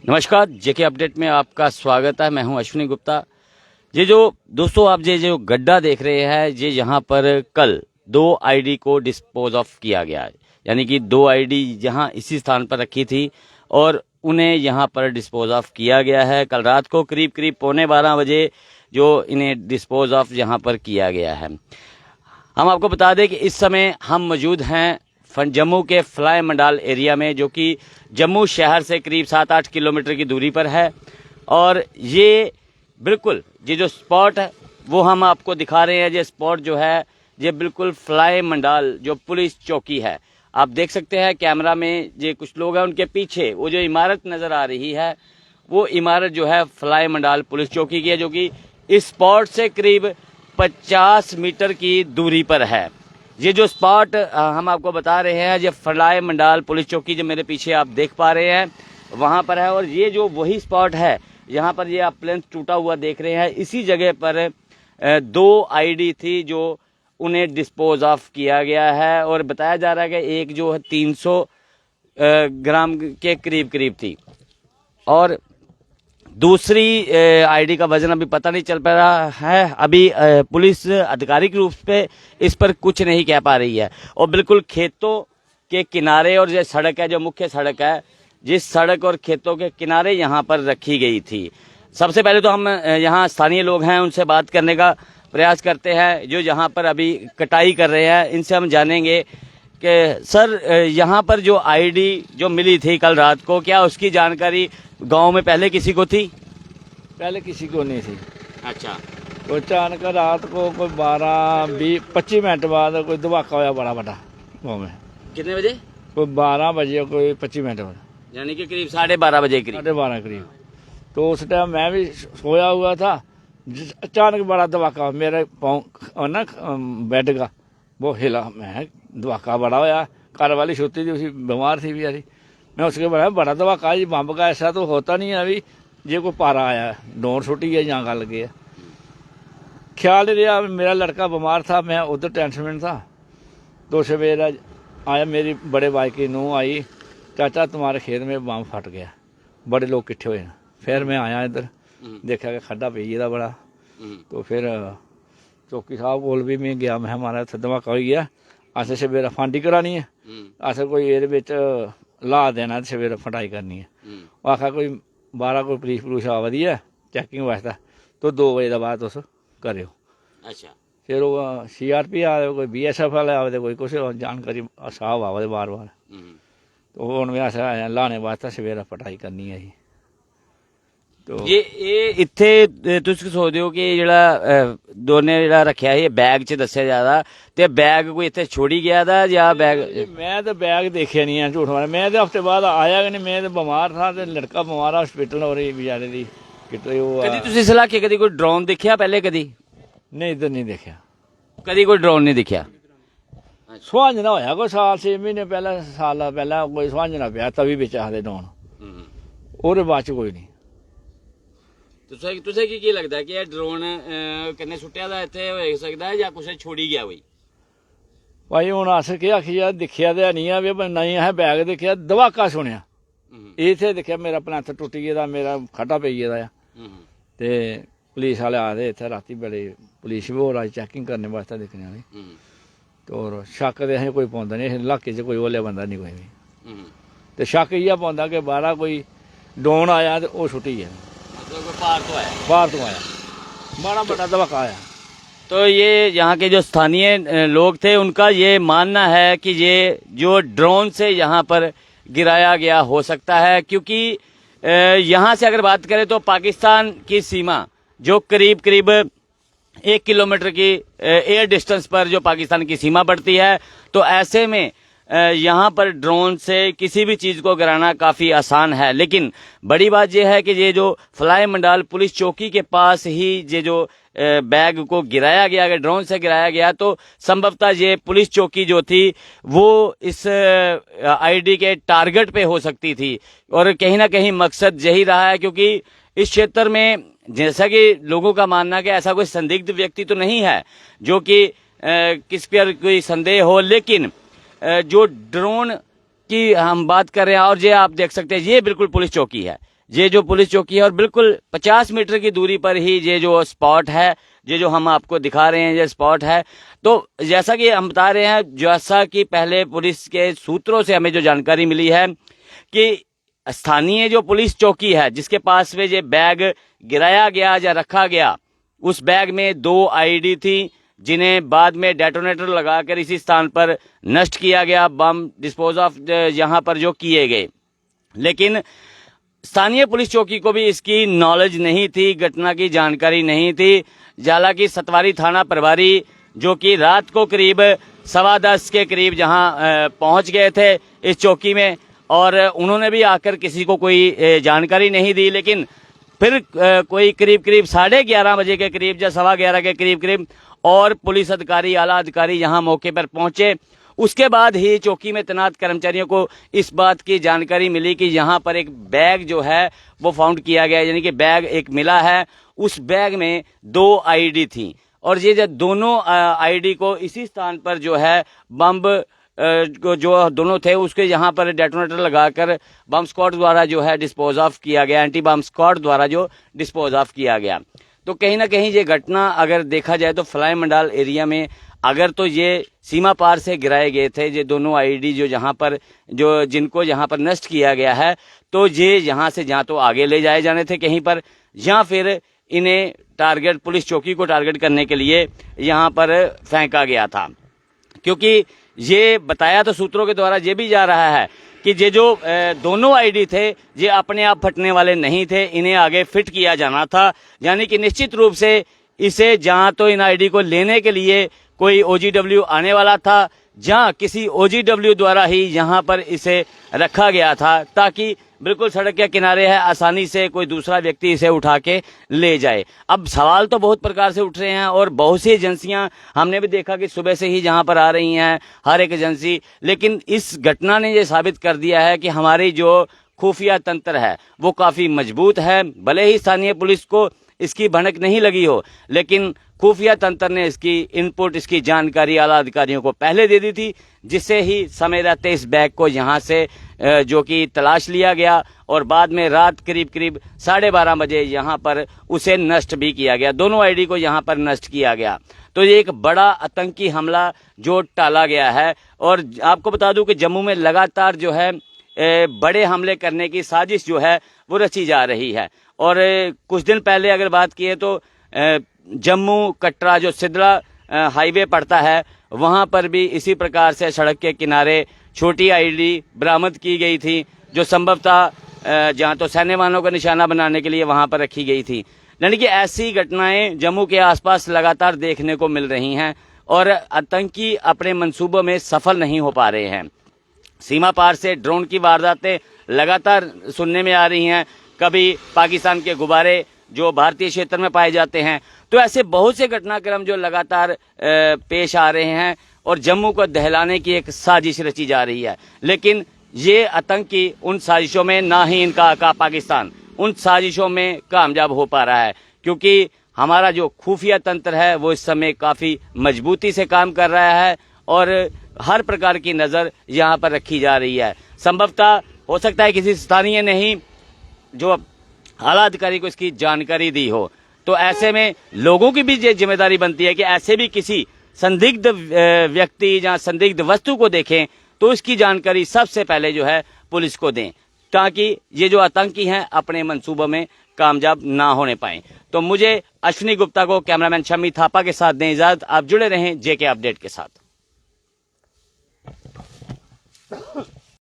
नमस्कार, जेके अपडेट में आपका स्वागत है। मैं हूं अश्विनी गुप्ता। ये जो दोस्तों आप ये जो गड्ढा देख रहे हैं, ये यहाँ पर कल 2 आईडी को डिस्पोज ऑफ किया गया है। यानी कि 2 आईडी यहाँ इसी स्थान पर रखी थी और उन्हें यहाँ पर डिस्पोज ऑफ किया गया है। कल रात को करीब 12:15 बजे जो इन्हें डिस्पोज ऑफ यहाँ पर किया गया है। हम आपको बता दें कि इस समय हम मौजूद हैं जम्मू के फ्लाई मंडाल एरिया में, जो कि जम्मू शहर से करीब 7-8 किलोमीटर की दूरी पर है। और ये बिल्कुल ये जो स्पॉट है वो हम आपको दिखा रहे हैं। ये स्पॉट जो है ये बिल्कुल फ्लाई मंडाल जो पुलिस चौकी है। आप देख सकते हैं कैमरा में, ये कुछ लोग हैं उनके पीछे वो जो इमारत नज़र आ रही है वो इमारत जो है फ्लाई मंडाल पुलिस चौकी की है, जो कि इस स्पॉट से करीब 50 मीटर की दूरी पर है। ये जो स्पॉट हम आपको बता रहे हैं, ये फ्लाई मंडाल पुलिस चौकी जो मेरे पीछे आप देख पा रहे हैं वहाँ पर है। और ये जो वही स्पॉट है यहाँ पर ये आप प्लेन टूटा हुआ देख रहे हैं, इसी जगह पर 2 आईडी थी जो उन्हें डिस्पोज ऑफ किया गया है। और बताया जा रहा है कि एक जो है 300 ग्राम के करीब थी और दूसरी आईडी का वजन अभी पता नहीं चल पा रहा है। अभी पुलिस आधिकारिक रूप से इस पर कुछ नहीं कह पा रही है। और बिल्कुल खेतों के किनारे और जो सड़क है, जो मुख्य सड़क है, जिस सड़क और खेतों के किनारे यहाँ पर रखी गई थी। सबसे पहले तो हम यहाँ स्थानीय लोग हैं उनसे बात करने का प्रयास करते हैं, जो यहाँ पर अभी कटाई कर रहे हैं। इनसे हम जानेंगे कि सर यहाँ पर जो आईडी जो मिली थी कल रात को, क्या उसकी जानकारी गांव में पहले किसी को थी? पहले किसी को नहीं थी। अच्छा। तो अचानक रात को कोई 12-20-25 मिनट बाद कोई धमाका होया बड़ा बड़ा गाँव में। कितने बजे? कोई 12 बजे कोई 25 मिनट बाद, यानी कि करीब 12:30 बजे करीब। 12:30 करीब। तो उस टाइम मैं भी सोया हुआ था, अचानक बड़ा धमाका मेरे पाँव ना बेड का वो हिला। मैं धमाका बड़ा होया, घर वाली सोती थी, उसी बीमार थी बेचारी। मैं उसके बोला बड़ा धमाका जी, बम्ब का ऐसा तो होता नहीं है अभी, ये कोई पारा आया डोर छुट्टी है यहाँ गल गया। ख्याल नहीं रहा, मेरा लड़का बीमार था, मैं उधर टेंशन में था। तो सवेरा आया, मेरी बड़े भाई की नूंह आई, चाचा तुम्हारे खेत में बम फट गया, बड़े लोग इकट्ठे हुए। फिर मैं आया इधर, देखा कि खड्डा पी दा बड़ा। तो फिर चौकी साहब कोल भी मैं गया, मैं हमारा इत्थे धमाका हो गया, असें सवेरा फांडी करानी है, असें कोई एहदे विच ला देना, सवेरे फटाई करनी है। वो आखा कोई 12 कोई पुलिस आवा दी है चैकिंग वास्ते, तो 2 बजे के बाद तुस करो। अच्छा। फिर वो CRP आए, कोई BSF वाले आवे, कोई कुछ जानकारी साहब आवे बार बार। तो हुण मैं अस आया लाने वास्ते, सवेरे फटाई करनी है। तो ये इत्थे तुसीं सोचदे हो कि जेह्ड़ा दोने जेह्ड़ा रखेआ ये बैग च दस्सेआ जा, ते बैग कोई इत्थे छोड़ी गया था या बैग? मैं तो बैग देखिया नहीं है, झूठ मारा। मैं तो हफ्ते बाद आया कि नहीं, मैं तो बीमार था, तो लड़का बीमार हॉस्पिटल हो रही बेचारे दी कितने वो। कदी तुसीं इस इलाके कदी कोई ड्रोन देखिया पहले? कदी नहीं, इधर नहीं देखा, कदी कोई ड्रोन नहीं दिखिया। सुहांजना होया कोई 6 महीने पहले, साल पहले कोई सुहांजना पिया, तभी बिच आखदे डोन, ओहदे बाद च कोई नहीं। तुसें की लगदा कि ड्रोन कन्नै सुट्टेआ दा इत्थे होई सकदा है या कुछ छोड़ी गया कोई? भाई हुण अस केह् आखिए, दिक्खेआ ते नहीं है, नहीं असें बैग दिक्खेआ, धमाका सुनेआ, इत्थे दिक्खेआ मेरा पलैंथ टुट्टी गेदा, मेरा खड्डा पेई गेदा आ। ते पुलिस वाले आए इत्थे राती बड़े, पुलिस भी होर आई चैकिंग करने वास्ते दिक्खने आह्ले। तो शक ते असें कोई पौंदा नहीं, इलाके च कोई ओले बंदा नहीं कोई भी। ते शक इ'यै पौंदा कि बाहरा कोई डोन आया ते ओह् छुट्टी गेआ, बाहर तो आया, बड़ा बड़ा धमाका आया। तो ये यहाँ के जो स्थानीय लोग थे उनका ये मानना है कि ये जो ड्रोन से यहाँ पर गिराया गया हो सकता है, क्योंकि यहाँ से अगर बात करें तो पाकिस्तान की सीमा जो करीब 1 किलोमीटर की एयर डिस्टेंस पर जो पाकिस्तान की सीमा पड़ती है, तो ऐसे में यहाँ पर ड्रोन से किसी भी चीज़ को गिराना काफ़ी आसान है। लेकिन बड़ी बात यह है कि ये जो फ्लाई मंडाल पुलिस चौकी के पास ही ये जो बैग को गिराया गया, अगर ड्रोन से गिराया गया तो संभवतः ये पुलिस चौकी जो थी वो इस आईडी के टारगेट पे हो सकती थी। और कहीं ना कहीं मकसद यही रहा है, क्योंकि इस क्षेत्र में जैसा कि लोगों का मानना कि ऐसा कोई संदिग्ध व्यक्ति तो नहीं है जो कि किस पर कोई संदेह हो, लेकिन जो ड्रोन की हम बात कर रहे हैं, और ये आप देख सकते हैं ये बिल्कुल पुलिस चौकी है, ये जो पुलिस चौकी है और बिल्कुल 50 मीटर की दूरी पर ही ये जो स्पॉट है, ये जो हम आपको दिखा रहे हैं ये स्पॉट है। तो जैसा कि हम बता रहे हैं, जैसा कि पहले पुलिस के सूत्रों से हमें जो जानकारी मिली है कि स्थानीय जो पुलिस चौकी है जिसके पास में ये बैग गिराया गया या रखा गया, उस बैग में 2 आईडी थी जिन्हें बाद में डेटोनेटर लगाकर इसी स्थान पर नष्ट किया गया, बम डिस्पोज ऑफ यहाँ पर जो किए गए। लेकिन स्थानीय पुलिस चौकी को भी इसकी नॉलेज नहीं थी, घटना की जानकारी नहीं थी। हालांकि सतवारी थाना प्रभारी जो कि रात को करीब 10:15 के करीब जहां पहुंच गए थे इस चौकी में, और उन्होंने भी आकर किसी को कोई जानकारी नहीं दी। लेकिन फिर कोई करीब 11:30 बजे के करीब या 11:15 के करीब और पुलिस अधिकारी, आला अधिकारी यहाँ मौके पर पहुंचे। उसके बाद ही चौकी में तैनात कर्मचारियों को इस बात की जानकारी मिली कि यहाँ पर एक बैग जो है वो फाउंड किया गया, यानी कि बैग एक मिला है। उस बैग में 2 आईडी थी और ये जो दोनों आईडी को इसी स्थान पर जो है बम जो दोनों थे उसके यहाँ पर डेटोनेटर लगाकर बम स्क्वाड द्वारा जो है डिस्पोज ऑफ किया गया, एंटी बम स्क्वाड द्वारा जो डिस्पोज ऑफ किया गया। तो कहीं ना कहीं ये घटना अगर देखा जाए तो फलाई मंडाल एरिया में अगर तो ये सीमा पार से गिराए गए थे ये दोनों आईडी जो यहाँ पर जो जिनको यहाँ पर नष्ट किया गया है, तो ये यहाँ से जहाँ तो आगे ले जाए जाने थे कहीं पर, या फिर इन्हें टारगेट पुलिस चौकी को टारगेट करने के लिए यहाँ पर फेंका गया था। क्योंकि ये बताया तो सूत्रों के द्वारा ये भी जा रहा है कि ये जो दोनों आईडी थे ये अपने आप फटने वाले नहीं थे, इन्हें आगे फिट किया जाना था। यानी कि निश्चित रूप से इसे जहाँ तो इन आईडी को लेने के लिए कोई ओजीडब्ल्यू आने वाला था, जहाँ किसी ओजीडब्ल्यू द्वारा ही यहाँ पर इसे रखा गया था ताकि बिल्कुल सड़क के किनारे है, आसानी से कोई दूसरा व्यक्ति इसे उठा के ले जाए। अब सवाल तो बहुत प्रकार से उठ रहे हैं और बहुत सी एजेंसियां हमने भी देखा कि सुबह से ही जहां पर आ रही हैं, हर एक एजेंसी। लेकिन इस घटना ने ये साबित कर दिया है कि हमारी जो खुफिया तंत्र है वो काफ़ी मजबूत है। भले ही स्थानीय पुलिस को इसकी भनक नहीं लगी हो, लेकिन खुफिया तंत्र ने इसकी इनपुट, इसकी जानकारी आला अधिकारियों को पहले दे दी थी, जिससे ही समय रहते इस बैग को यहाँ से जो कि तलाश लिया गया और बाद में रात करीब 12:30 बजे यहाँ पर उसे नष्ट भी किया गया। दोनों आईडी को यहाँ पर नष्ट किया गया। तो ये एक बड़ा आतंकी हमला जो टाला गया है। और आपको बता दूं कि जम्मू में लगातार जो है बड़े हमले करने की साजिश जो है वो रची जा रही है। और कुछ दिन पहले अगर बात की है तो जम्मू कटरा जो सिदरा हाईवे पड़ता है वहां पर भी इसी प्रकार से सड़क के किनारे छोटी आईडी बरामद की गई थी, जो संभवतः जहां तो सैन्य वाहनों का निशाना बनाने के लिए वहां पर रखी गई थी। यानी कि ऐसी घटनाएं जम्मू के आसपास लगातार देखने को मिल रही हैं और आतंकी अपने मंसूबों में सफल नहीं हो पा रहे हैं। सीमा पार से ड्रोन की वारदातें लगातार सुनने में आ रही हैं, कभी पाकिस्तान के गुब्बारे जो भारतीय क्षेत्र में पाए जाते हैं। तो ऐसे बहुत से घटनाक्रम जो लगातार पेश आ रहे हैं और जम्मू को दहलाने की एक साजिश रची जा रही है। लेकिन ये आतंकी उन साजिशों में, ना ही इनका आका पाकिस्तान उन साजिशों में कामयाब हो पा रहा है, क्योंकि हमारा जो खुफिया तंत्र है वो इस समय काफ़ी मजबूती से काम कर रहा है और हर प्रकार की नज़र यहाँ पर रखी जा रही है। संभवतः हो सकता है किसी स्थानीय ने ही जो आला अधिकारी को इसकी जानकारी दी हो। तो ऐसे में लोगों की भी ये जिम्मेदारी बनती है कि ऐसे भी किसी संदिग्ध व्यक्ति या संदिग्ध वस्तु को देखें तो इसकी जानकारी सबसे पहले जो है पुलिस को दें, ताकि ये जो आतंकी हैं अपने मंसूबों में कामयाब ना होने पाएं। तो मुझे अश्विनी गुप्ता को कैमरामैन शम्मी थापा के साथ दें इजाजत। आप जुड़े रहें जेके अपडेट के साथ।